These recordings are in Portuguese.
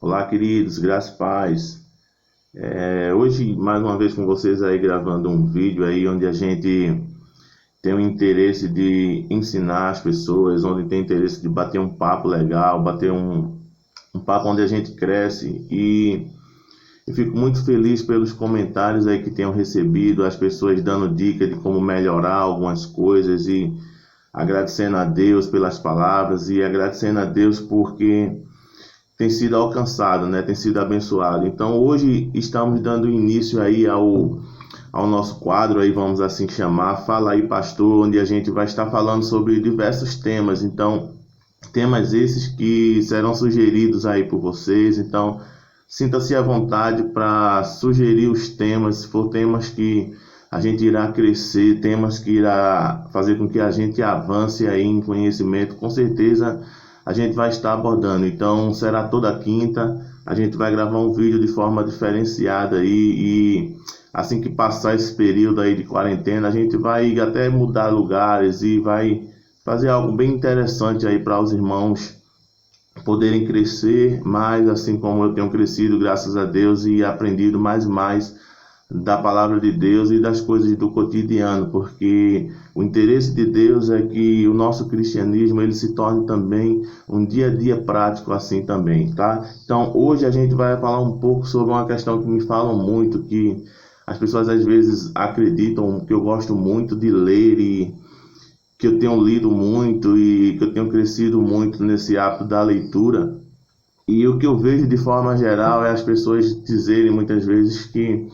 Olá, queridos, graças e paz. Hoje, mais uma vez com vocês aí, gravando um vídeo aí onde a gente tem o interesse de ensinar as pessoas, onde tem interesse de bater um papo legal, bater um papo onde a gente cresce. E eu fico muito feliz pelos comentários aí que tenho recebido, as pessoas dando dica de como melhorar algumas coisas e agradecendo a Deus pelas palavras e agradecendo a Deus porque tem sido alcançado, né? Tem sido abençoado. Então hoje estamos dando início aí ao nosso quadro aí, vamos assim chamar, Fala aí Pastor, onde a gente vai estar falando sobre diversos temas. Então, temas esses que serão sugeridos aí por vocês. Então, sinta-se à vontade para sugerir os temas, se for temas que a gente irá crescer, temas que irá fazer com que a gente avance aí em conhecimento, com certeza a gente vai estar abordando. Então será toda quinta, a gente vai gravar um vídeo de forma diferenciada aí, e assim que passar esse período aí de quarentena, a gente vai até mudar lugares e vai fazer algo bem interessante aí para os irmãos poderem crescer mais, assim como eu tenho crescido, graças a Deus, e aprendido mais e mais da palavra de Deus e das coisas do cotidiano, porque o interesse de Deus é que o nosso cristianismo ele se torne também um dia a dia prático assim também, tá? Então hoje a gente vai falar um pouco sobre uma questão que me falam muito, que as pessoas às vezes acreditam que eu gosto muito de ler e que eu tenho lido muito e que eu tenho crescido muito nesse hábito da leitura. E o que eu vejo de forma geral é as pessoas dizerem muitas vezes que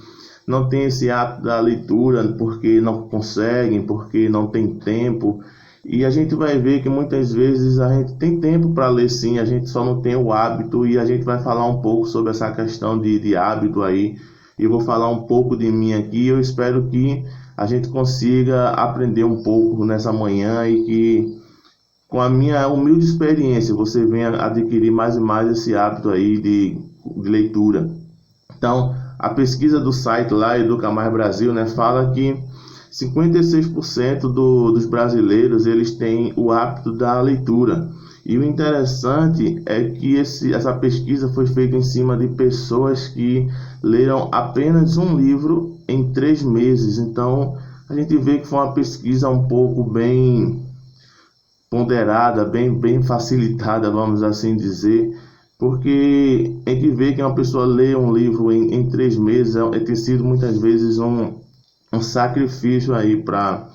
não tem esse hábito da leitura porque não conseguem, porque não tem tempo. E a gente vai ver que muitas vezes a gente tem tempo para ler sim, a gente só não tem o hábito, e a gente vai falar um pouco sobre essa questão de hábito aí. Eu vou falar um pouco de mim aqui, eu espero que a gente consiga aprender um pouco nessa manhã e que com a minha humilde experiência você venha adquirir mais e mais esse hábito aí de leitura. Então, a pesquisa do site lá, Educa Mais Brasil, né, fala que 56% dos brasileiros eles têm o hábito da leitura. E o interessante é que essa pesquisa foi feita em cima de pessoas que leram apenas um livro em 3 meses. Então, a gente vê que foi uma pesquisa um pouco bem ponderada, bem facilitada, vamos assim dizer, porque a gente vê que uma pessoa lê um livro em 3 meses tem sido muitas vezes um sacrifício aí para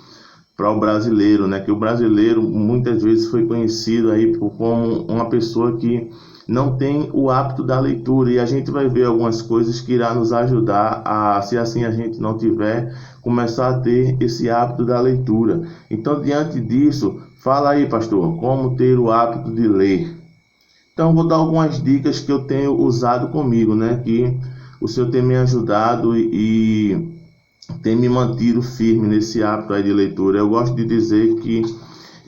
o brasileiro, né? Que o brasileiro muitas vezes foi conhecido aí como uma pessoa que não tem o hábito da leitura, e a gente vai ver algumas coisas que irá nos ajudar a, se assim a gente não tiver, começar a ter esse hábito da leitura. Então, diante disso, fala aí, pastor, como ter o hábito de ler. Então, vou dar algumas dicas que eu tenho usado comigo, né? Que o Senhor tem me ajudado e tem me mantido firme nesse hábito aí de leitura. Eu gosto de dizer que,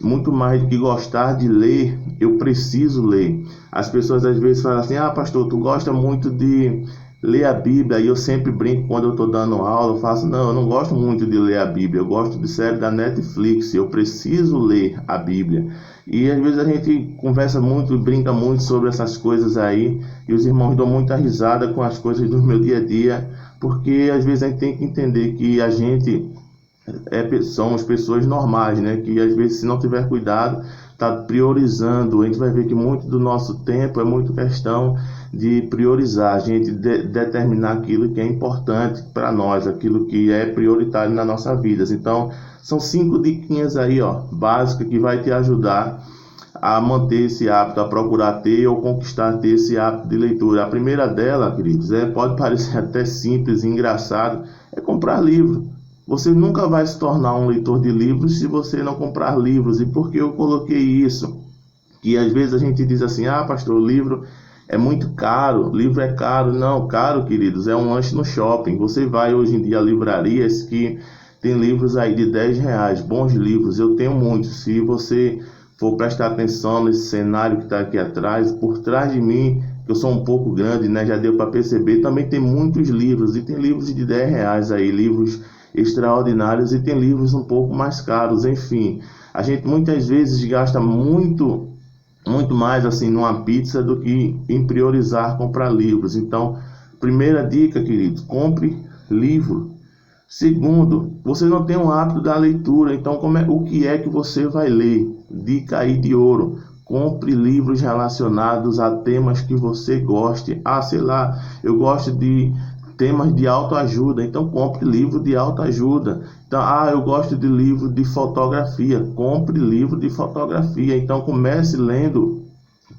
muito mais do que gostar de ler, eu preciso ler. As pessoas às vezes falam assim: ah, pastor, tu gosta muito de ler a Bíblia. E eu sempre brinco quando eu estou dando aula, eu faço: não, eu não gosto muito de ler a Bíblia, eu gosto de série da Netflix, eu preciso ler a Bíblia. E às vezes a gente conversa muito e brinca muito sobre essas coisas aí, e os irmãos dão muita risada com as coisas do meu dia a dia, porque às vezes a gente tem que entender que a gente somos pessoas normais, né? Que às vezes, se não tiver cuidado, está priorizando. A gente vai ver que muito do nosso tempo é muito questão de priorizar, a gente determinar aquilo que é importante para nós, aquilo que é prioritário na nossa vida. Então, são 5 diquinhas aí, ó, básicas, que vai te ajudar a manter esse hábito, a procurar ter ou conquistar ter esse hábito de leitura. A primeira dela, queridos, pode parecer até simples e engraçado, é comprar livro. Você nunca vai se tornar um leitor de livros se você não comprar livros. E por que eu coloquei isso? Que às vezes a gente diz assim: ah, pastor, o livro é muito caro, livro é caro. Não, caro, queridos, é um lanche no shopping. Você vai hoje em dia a livrarias que tem livros aí de R$ 10, bons livros. Eu tenho muitos. Se você for prestar atenção nesse cenário que está aqui atrás, por trás de mim, que eu sou um pouco grande, né, já deu para perceber, também tem muitos livros. E tem livros de R$ 10 aí, livros extraordinários, e tem livros um pouco mais caros. Enfim, a gente muitas vezes gasta muito muito mais assim numa pizza do que em priorizar comprar livros. Então, primeira dica, queridos, compre livro. Segundo, você não tem um hábito da leitura, então o que é que você vai ler? Dica aí de ouro: compre livros relacionados a temas que você goste. Sei lá, eu gosto de temas de autoajuda, então compre livro de autoajuda. Então, eu gosto de livro de fotografia, compre livro de fotografia. Então, comece lendo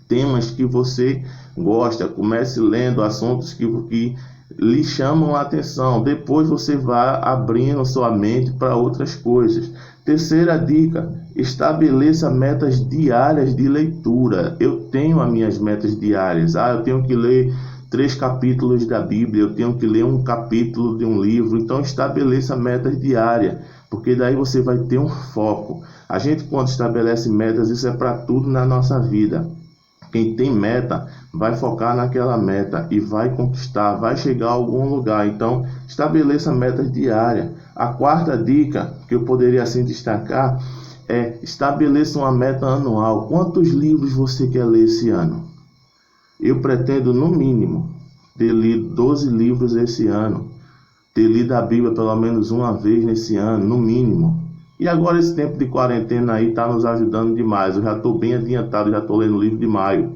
temas que você gosta, comece lendo assuntos que lhe chamam a atenção. Depois você vai abrindo sua mente para outras coisas. Terceira dica: estabeleça metas diárias de leitura. Eu tenho as minhas metas diárias. Eu tenho que ler 3 capítulos da Bíblia, eu tenho que ler um capítulo de um livro. Então estabeleça metas diárias, porque daí você vai ter um foco. A gente, quando estabelece metas, isso é para tudo na nossa vida. Quem tem meta vai focar naquela meta e vai conquistar, vai chegar a algum lugar. Então estabeleça metas diárias. A quarta dica que eu poderia assim destacar é: estabeleça uma meta anual. Quantos livros você quer ler esse ano? Eu pretendo, no mínimo, ter lido 12 livros esse ano. Ter lido a Bíblia pelo menos uma vez nesse ano, no mínimo. E agora esse tempo de quarentena aí está nos ajudando demais. Eu já estou bem adiantado, já estou lendo livro de maio.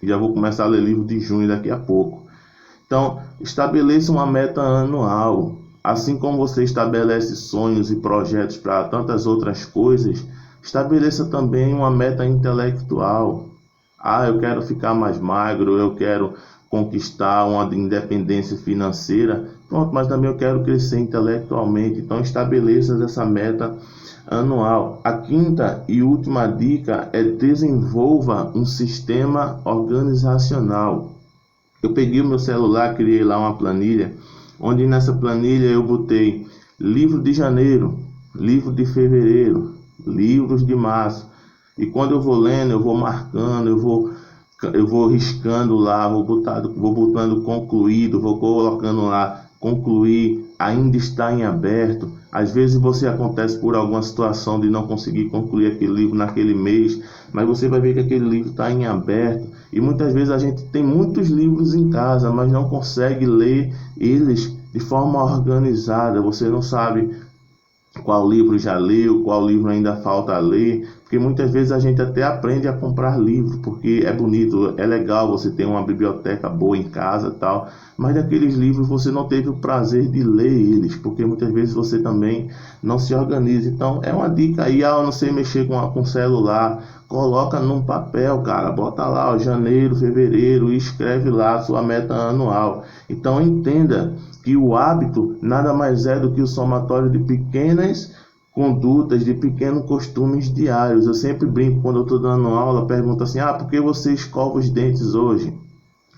Já vou começar a ler livro de junho daqui a pouco. Então, estabeleça uma meta anual. Assim como você estabelece sonhos e projetos para tantas outras coisas, estabeleça também uma meta intelectual. Eu quero ficar mais magro, eu quero conquistar uma independência financeira. Pronto, mas também eu quero crescer intelectualmente. Então estabeleça essa meta anual. A quinta e última dica é: desenvolva um sistema organizacional. Eu peguei o meu celular, criei lá uma planilha, onde nessa planilha eu botei livro de janeiro, livro de fevereiro, livros de março. E quando eu vou lendo, eu vou marcando, eu vou riscando lá, vou botando concluído, vou colocando lá concluir, ainda está em aberto. Às vezes você acontece por alguma situação de não conseguir concluir aquele livro naquele mês, mas você vai ver que aquele livro está em aberto. E muitas vezes a gente tem muitos livros em casa, mas não consegue ler eles de forma organizada. Você não sabe qual livro já leu, qual livro ainda falta ler, porque muitas vezes a gente até aprende a comprar livro, porque é bonito, é legal você ter uma biblioteca boa em casa e tal, mas daqueles livros você não teve o prazer de ler eles, porque muitas vezes você também não se organiza. Então é uma dica aí: eu não sei mexer com celular, coloca num papel, cara, bota lá janeiro, fevereiro e escreve lá a sua meta anual. Então entenda que o hábito nada mais é do que o somatório de pequenas condutas, de pequenos costumes diários. Eu sempre brinco quando eu estou dando aula, pergunto assim: por que você escova os dentes hoje?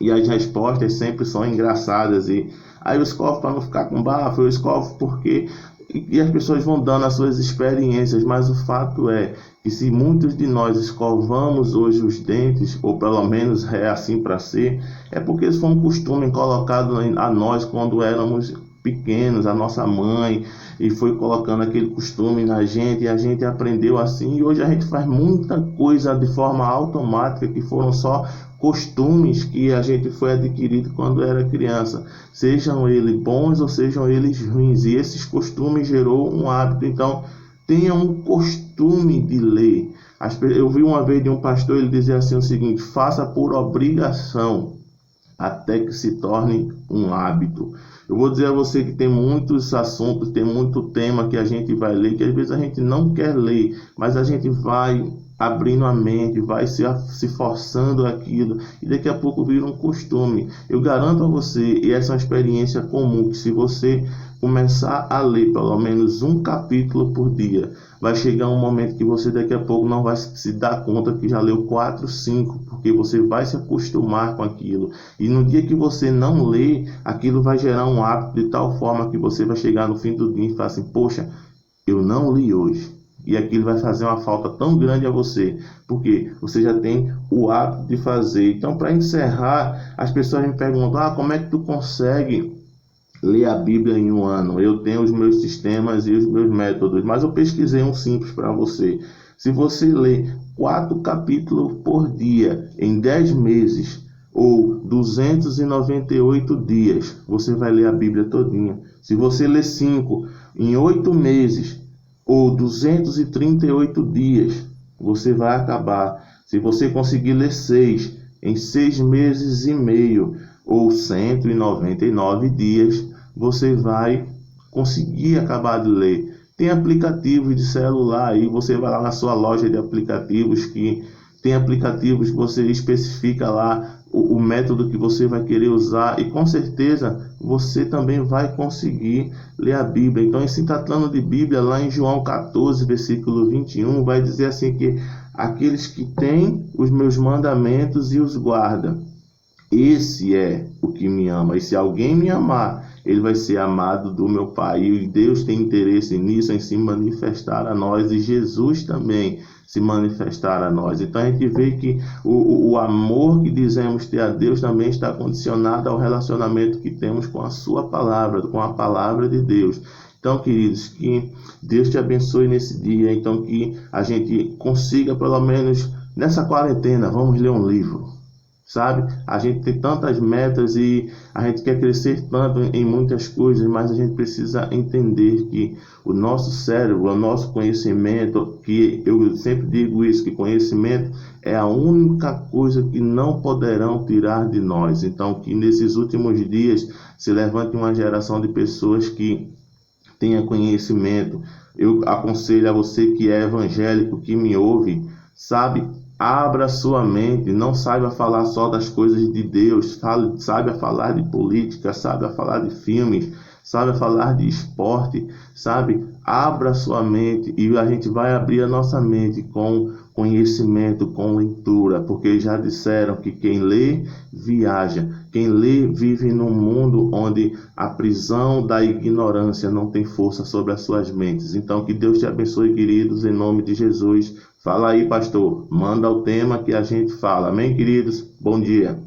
E as respostas sempre são engraçadas. Aí eu escovo para não ficar com bafo, eu escovo porque... E as pessoas vão dando as suas experiências, mas o fato é que se muitos de nós escovamos hoje os dentes, ou pelo menos é assim para ser, é porque isso foi um costume colocado a nós quando éramos pequenos, a nossa mãe, e foi colocando aquele costume na gente, e a gente aprendeu assim, e hoje a gente faz muita coisa de forma automática, que foram só costumes que a gente foi adquirido quando era criança, sejam eles bons ou sejam eles ruins, e esses costumes gerou um hábito. Então tenha um costume de ler. Eu vi uma vez de um pastor, ele dizia assim o seguinte: faça por obrigação até que se torne um hábito. Eu vou dizer a você que tem muitos assuntos, tem muito tema que a gente vai ler, que às vezes a gente não quer ler, mas a gente vai abrindo a mente, vai se forçando aquilo, e daqui a pouco vira um costume. Eu garanto a você, e essa é uma experiência comum, que se você começar a ler pelo menos um capítulo por dia, vai chegar um momento que você daqui a pouco não vai se dar conta que já leu 4, 5, porque você vai se acostumar com aquilo. E no dia que você não lê, aquilo vai gerar um hábito de tal forma que você vai chegar no fim do dia e falar assim: poxa, eu não li hoje. E aquilo vai fazer uma falta tão grande a você, porque você já tem o hábito de fazer. Então, para encerrar, as pessoas me perguntam: como é que tu consegue ler a Bíblia em um ano? Eu tenho os meus sistemas e os meus métodos, mas eu pesquisei um simples para você. Se você ler 4 capítulos por dia em 10 meses, ou 298 dias, você vai ler a Bíblia todinha. Se você ler 5 em 8 meses, ou 238 dias, você vai acabar. Se você conseguir ler 6 em 6 meses e meio, ou 199 dias, você vai conseguir acabar de ler. Tem aplicativos de celular aí, você vai lá na sua loja de aplicativos, que tem aplicativos que você especifica lá o método que você vai querer usar, e com certeza você também vai conseguir ler a Bíblia. Então, se tratando de Bíblia, lá em João 14, versículo 21, vai dizer assim que aqueles que têm os meus mandamentos e os guardam, esse é o que me ama. E se alguém me amar, ele vai ser amado do meu Pai. E Deus tem interesse nisso, em se manifestar a nós. E Jesus também se manifestar a nós. Então a gente vê que o amor que dizemos ter a Deus também está condicionado ao relacionamento que temos com a sua palavra, com a palavra de Deus. Então, queridos, que Deus te abençoe nesse dia. Então, que a gente consiga, pelo menos nessa quarentena, vamos ler um livro. Sabe? A gente tem tantas metas e a gente quer crescer tanto em muitas coisas, mas a gente precisa entender que o nosso cérebro, o nosso conhecimento, que eu sempre digo isso, que conhecimento é a única coisa que não poderão tirar de nós. Então, que nesses últimos dias se levante uma geração de pessoas que tenha conhecimento. Eu aconselho a você que é evangélico, que me ouve, sabe? Abra sua mente, não saiba falar só das coisas de Deus, saiba falar de política, saiba falar de filmes, saiba falar de esporte, sabe? Abra sua mente e a gente vai abrir a nossa mente com conhecimento, com leitura, porque já disseram que quem lê, viaja. Quem lê, vive num mundo onde a prisão da ignorância não tem força sobre as suas mentes. Então, que Deus te abençoe, queridos, em nome de Jesus. Fala aí, pastor. Manda o tema que a gente fala. Amém, queridos? Bom dia.